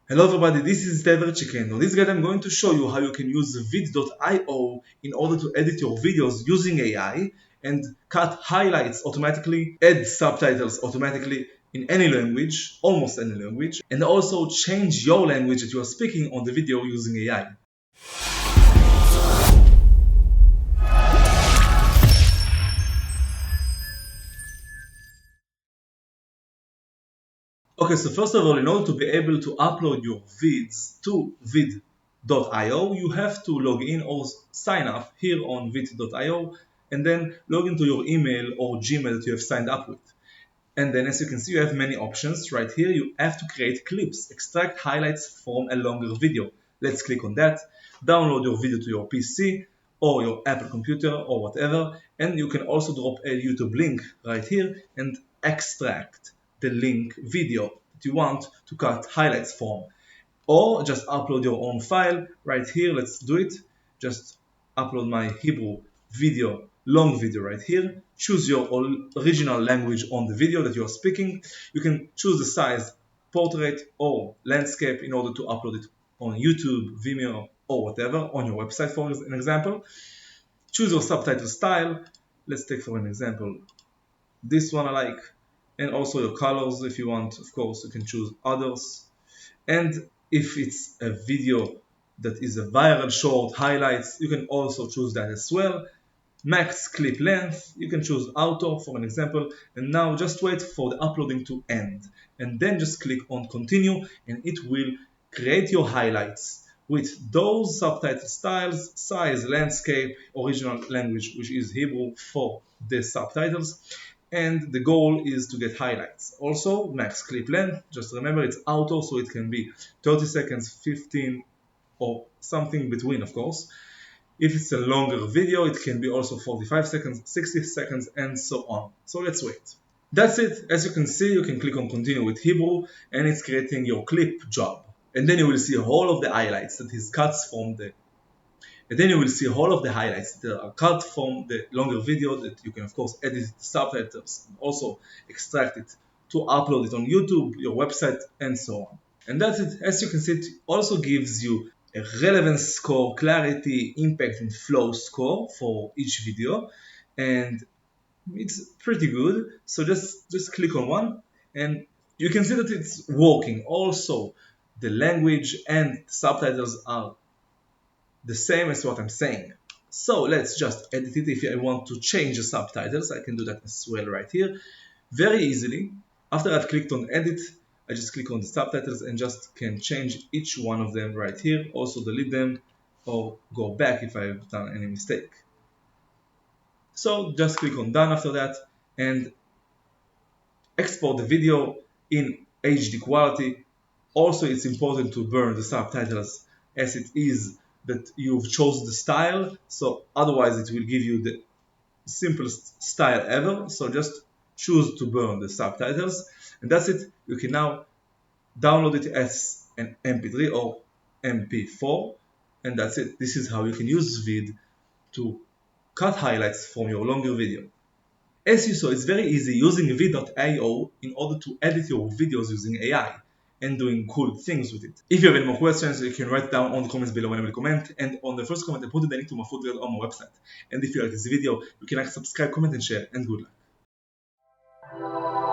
Hello everybody, this is Tever Chicken. On this guide I'm going to show you how you can use Veed.io in order to edit your videos using AI and cut highlights automatically, add subtitles automatically in any language, almost any language, and also change your language that you are speaking on the video using AI. Okay, so first of all, in order to be able to upload your vids to Veed.io, you have to log in or sign up here on Veed.io and then log into your email or Gmail that you have signed up with. And then as you can see, you have many options. Right here, you have to create clips, extract highlights from a longer video. Let's click on that. Download your video to your PC or your Apple computer or whatever. And you can also drop a YouTube link right here and extract the link video that you want to cut highlights from. Or just upload your own file right here. Let's do it. Just upload my Hebrew video, long video right here. Choose your original language on the video that you are speaking. You can choose the size, portrait or landscape in order to upload it on YouTube, Vimeo or whatever on your website for an example. Choose your subtitle style. Let's take for an example this one I like, and also your colors if you want. Of course, you can choose others. And if it's a video that is a viral short highlights, you can also choose that as well. Max clip length, you can choose auto for an example, and now just wait for the uploading to end and then just click on continue and it will create your highlights with those subtitle styles, size, landscape, original language which is Hebrew for the subtitles, and the goal is to get highlights. Also max clip length, just remember it's auto, so it can be 30 seconds, 15 or something between, of course. If it's a longer video, it can be also 45 seconds, 60 seconds, and so on. So let's wait. That's it. As you can see, you can click on continue with Hebrew and it's creating your clip job. And then you will see all of the highlights that is cut from the highlights that are cut from the longer video that you can of course edit the subtitles and also extract it to upload it on YouTube, your website, and so on. And that's it. As you can see, it also gives you a relevance score, clarity, impact, and flow score for each video, and it's pretty good. So just click on one, and you can see that it's working. Also, the language and subtitles are the same as what I'm saying. So let's just edit it. If I want to change the subtitles, I can do that as well right here, very easily. After I've clicked on edit, I just click on the subtitles and just can change each one of them right here. Also delete them or go back if I've done any mistake. So just click on done after that and export the video in HD quality. Also, it's important to burn the subtitles as it is that you've chosen the style, so otherwise it will give you the simplest style ever. So just choose to burn the subtitles, and that's it. You can now download it as an MP3 or MP4, and that's it. This is how you can use Veed to cut highlights from your longer video. As you saw, it's very easy using Veed.io in order to edit your videos using AI and doing cool things with it. If you have any more questions, you can write down on the comments below when I will comment, and on the first comment I put the link to my food on my website. And if you like this video, you can like, subscribe, comment, and share, and good luck.